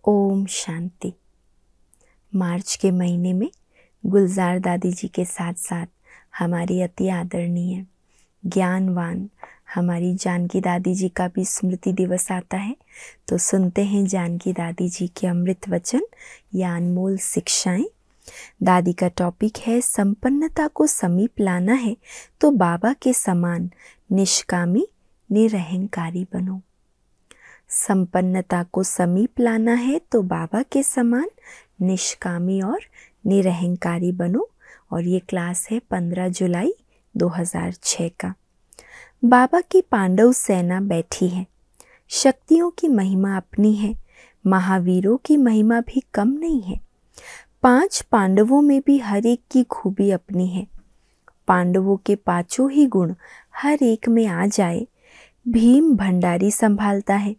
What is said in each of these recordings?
ओम शांति। मार्च के महीने में गुलजार दादी जी के साथ साथ हमारी अति आदरणीय ज्ञानवान हमारी जानकी दादी जी का भी स्मृति दिवस आता है। तो सुनते हैं जानकी दादी जी के अमृत वचन या अनमोल शिक्षाएं। दादी का टॉपिक है संपन्नता को समीप लाना है तो बाबा के समान निष्कामी निरहंकारी बनो। संपन्नता को समीप लाना है तो बाबा के समान निष्कामी और निरहंकारी बनो। और ये क्लास है 15 जुलाई 2006 का। बाबा की पांडव सेना बैठी है। शक्तियों की महिमा अपनी है, महावीरों की महिमा भी कम नहीं है। 5 पांडवों में भी हर एक की खूबी अपनी है। पांडवों के 5 ही गुण हर एक में आ जाए। भीम भंडारी संभालता है।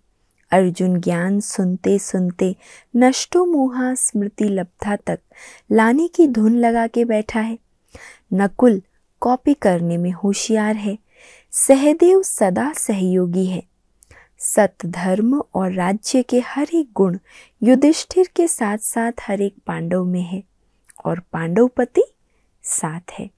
अर्जुन ज्ञान सुनते सुनते नष्टो मोहा स्मृति लब्धा तक लाने की धुन लगा के बैठा है। नकुल कॉपी करने में होशियार है। सहदेव सदा सहयोगी है। सत धर्म और राज्य के हर एक गुण युधिष्ठिर के साथ साथ हर एक पांडव में है और पांडवपति साथ है।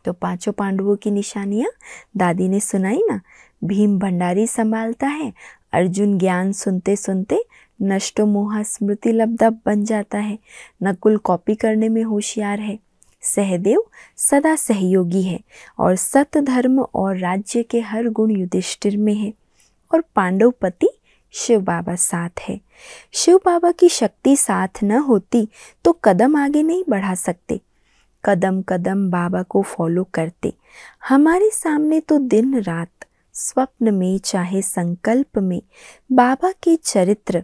तो 5 पांडवों की निशानियां दादी ने सुनाई ना। भीम भंडारी संभालता है। अर्जुन ज्ञान सुनते सुनते नष्टो मोहा स्मृति लब्धा बन जाता है। नकुल कॉपी करने में होशियार है। सहदेव सदा सहयोगी है और सत धर्म और राज्य के हर गुण युधिष्ठिर में है और पांडवपति शिव बाबा साथ है। शिव बाबा की शक्ति साथ न होती तो कदम आगे नहीं बढ़ा सकते। कदम कदम बाबा को फॉलो करते। हमारे सामने तो दिन रात स्वप्न में चाहे संकल्प में बाबा के चरित्र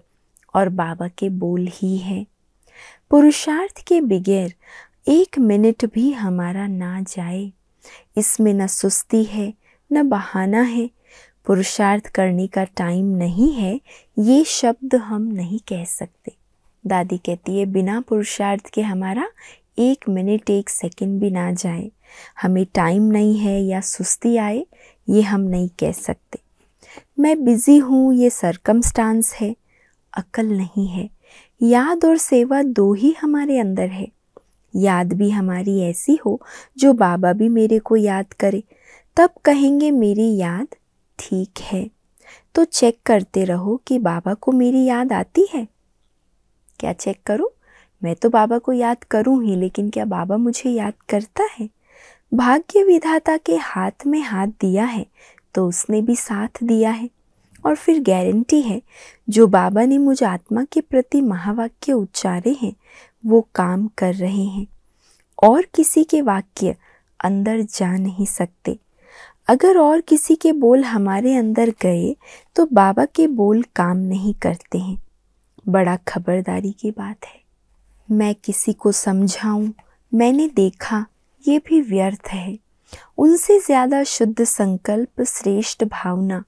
और बाबा के बोल ही है। पुरुषार्थ के बगैर 1 मिनट भी हमारा ना जाए। इसमें न सुस्ती है न बहाना है। पुरुषार्थ करने का टाइम नहीं है, ये शब्द हम नहीं कह सकते। दादी कहती है बिना पुरुषार्थ के हमारा 1 मिनट 1 सेकंड भी ना जाए। हमें टाइम नहीं है या सुस्ती आए, ये हम नहीं कह सकते। मैं बिजी हूँ ये सरकमस्टांस है, अकल नहीं है। याद और सेवा 2 ही हमारे अंदर है। याद भी हमारी ऐसी हो जो बाबा भी मेरे को याद करे, तब कहेंगे मेरी याद ठीक है। तो चेक करते रहो कि बाबा को मेरी याद आती है। क्या चेक करूं? मैं तो बाबा को याद करूं ही, लेकिन क्या बाबा मुझे याद करता है? भाग्य विधाता के हाथ में हाथ दिया है तो उसने भी साथ दिया है। और फिर गारंटी है जो बाबा ने मुझ आत्मा के प्रति महावाक्य उच्चारे हैं वो काम कर रहे हैं और किसी के वाक्य अंदर जा नहीं सकते। अगर और किसी के बोल हमारे अंदर गए तो बाबा के बोल काम नहीं करते हैं। बड़ा खबरदारी की बात है। मैं किसी को समझाऊं, मैंने देखा, ये भी व्यर्थ है। उनसे ज़्यादा शुद्ध संकल्प श्रेष्ठ भावना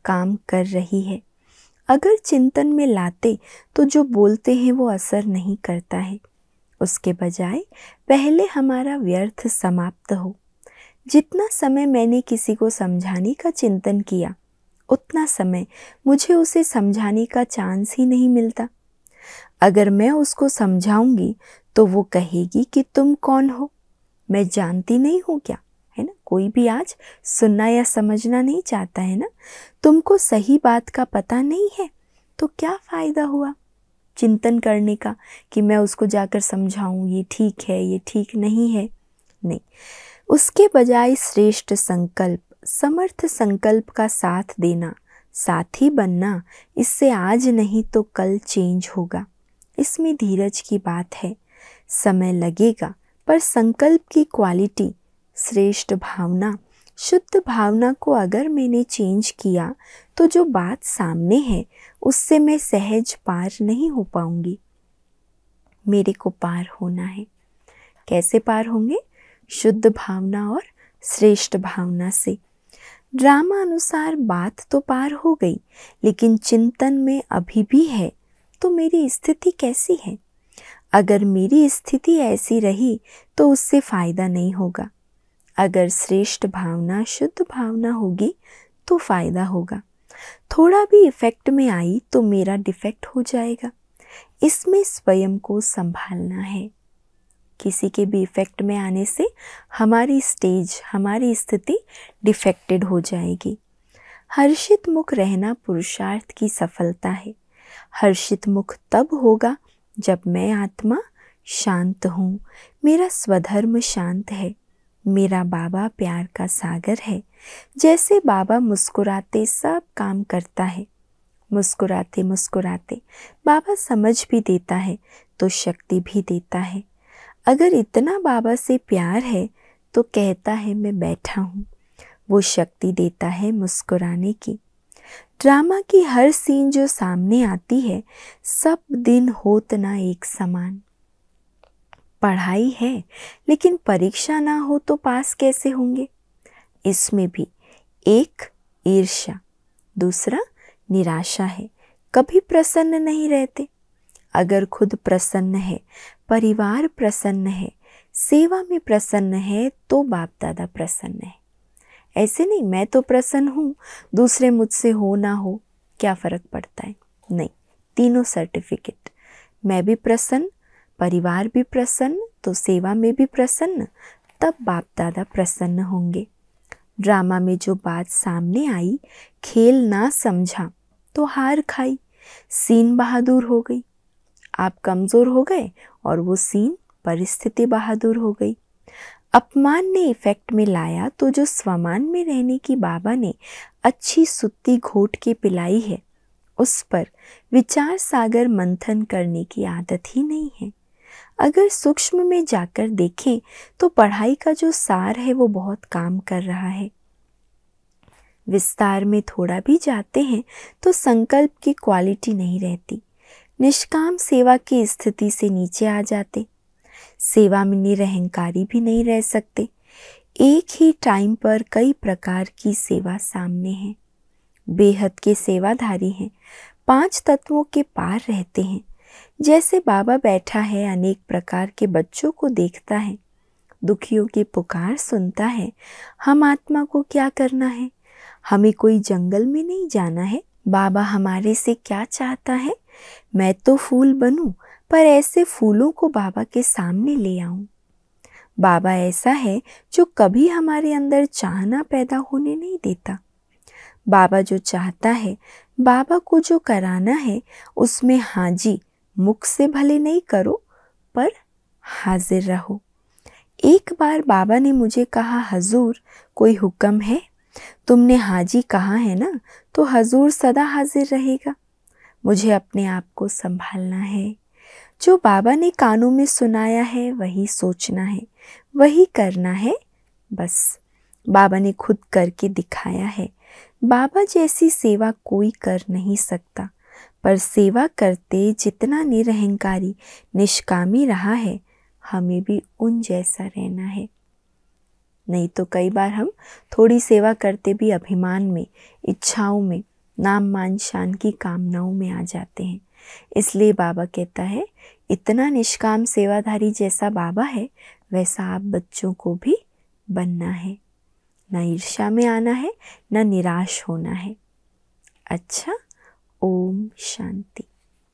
काम कर रही है। अगर चिंतन में लाते तो जो बोलते हैं वो असर नहीं करता है। उसके बजाय पहले हमारा व्यर्थ समाप्त हो। जितना समय मैंने किसी को समझाने का चिंतन किया उतना समय मुझे उसे समझाने का चांस ही नहीं मिलता। अगर मैं उसको समझाऊंगी तो वो कहेगी कि तुम कौन हो, मैं जानती नहीं हूँ क्या, है ना। कोई भी आज सुनना या समझना नहीं चाहता है ना। तुमको सही बात का पता नहीं है तो क्या फ़ायदा हुआ चिंतन करने का कि मैं उसको जाकर समझाऊं ये ठीक है ये ठीक नहीं है। नहीं, उसके बजाय श्रेष्ठ संकल्प, समर्थ संकल्प का साथ देना, साथी बनना, इससे आज नहीं तो कल चेंज होगा। इसमें धीरज की बात है। समय लगेगा पर संकल्प की क्वालिटी, श्रेष्ठ भावना, शुद्ध भावना को अगर मैंने चेंज किया तो जो बात सामने है उससे मैं सहज पार नहीं हो पाऊंगी। मेरे को पार होना है। कैसे पार होंगे? शुद्ध भावना और श्रेष्ठ भावना से। ड्रामा अनुसार बात तो पार हो गई, लेकिन चिंतन में अभी भी है तो मेरी स्थिति कैसी है? अगर मेरी स्थिति ऐसी रही तो उससे फ़ायदा नहीं होगा। अगर श्रेष्ठ भावना, शुद्ध भावना होगी तो फ़ायदा होगा। थोड़ा भी इफ़ेक्ट में आई तो मेरा डिफेक्ट हो जाएगा। इसमें स्वयं को संभालना है। किसी के भी इफेक्ट में आने से हमारी स्टेज, हमारी स्थिति डिफेक्टेड हो जाएगी। हर्षित मुख रहना पुरुषार्थ की सफलता है। हर्षित मुख तब होगा जब मैं आत्मा शांत हूँ, मेरा स्वधर्म शांत है, मेरा बाबा प्यार का सागर है। जैसे बाबा मुस्कुराते सब काम करता है, मुस्कुराते मुस्कुराते बाबा समझ भी देता है तो शक्ति भी देता है। अगर इतना बाबा से प्यार है तो कहता है मैं बैठा हूँ, वो शक्ति देता है मुस्कुराने की। ड्रामा की हर सीन जो सामने आती है, सब दिन होत ना एक समान। पढ़ाई है लेकिन परीक्षा ना हो तो पास कैसे होंगे। इसमें भी एक ईर्ष्या, दूसरा निराशा है, कभी प्रसन्न नहीं रहते। अगर खुद प्रसन्न है, परिवार प्रसन्न है, सेवा में प्रसन्न है तो बाप दादा प्रसन्न है। ऐसे नहीं मैं तो प्रसन्न हूँ, दूसरे मुझसे हो ना हो क्या फ़र्क पड़ता है। नहीं, तीनों सर्टिफिकेट, मैं भी प्रसन्न, परिवार भी प्रसन्न, तो सेवा में भी प्रसन्न, तब बाप दादा प्रसन्न होंगे। ड्रामा में जो बात सामने आई, खेल ना समझा तो हार खाई, सीन बहादुर हो गई। आप कमज़ोर हो गए और वो सीन परिस्थिति बहादुर हो गई। अपमान ने इफेक्ट में लाया तो जो स्वमान में रहने की बाबा ने अच्छी सुत्ती घोट के पिलाई है, उस पर विचार सागर मंथन करने की आदत ही नहीं है। अगर सूक्ष्म में जाकर देखें तो पढ़ाई का जो सार है वो बहुत काम कर रहा है। विस्तार में थोड़ा भी जाते हैं तो संकल्प की क्वालिटी नहीं रहती। निष्काम सेवा की स्थिति से नीचे आ जाते। सेवा में निरहंकारी भी नहीं रह सकते। एक ही टाइम पर कई प्रकार की सेवा सामने है। बेहद के सेवाधारी हैं, 5 तत्वों के पार रहते हैं। जैसे बाबा बैठा है, अनेक प्रकार के बच्चों को देखता है, दुखियों की पुकार सुनता है। हम आत्मा को क्या करना है? हमें कोई जंगल में नहीं जाना है। बाबा हमारे से क्या चाहता है? मैं तो फूल बनूं, पर ऐसे फूलों को बाबा के सामने ले आऊं। बाबा ऐसा है जो कभी हमारे अंदर चाहना पैदा होने नहीं देता। बाबा जो चाहता है, बाबा को जो कराना है, उसमें हाजी मुख से भले नहीं करो पर हाजिर रहो। एक बार बाबा ने मुझे कहा, हजूर कोई हुक्म है? तुमने हाजी कहा है ना, तो हजूर सदा हाजिर रहेगा। मुझे अपने आप को संभालना है। जो बाबा ने कानों में सुनाया है वही सोचना है, वही करना है। बस बाबा ने खुद करके दिखाया है। बाबा जैसी सेवा कोई कर नहीं सकता, पर सेवा करते जितना निरहंकारी निष्कामी रहा है, हमें भी उन जैसा रहना है। नहीं तो कई बार हम थोड़ी सेवा करते भी अभिमान में, इच्छाओं में, नाम मान शान की कामनाओं में आ जाते हैं। इसलिए बाबा कहता है, इतना निष्काम सेवाधारी जैसा बाबा है, वैसा आप बच्चों को भी बनना है। न ईर्ष्या में आना है, न निराश होना है। अच्छा, ओम शांति।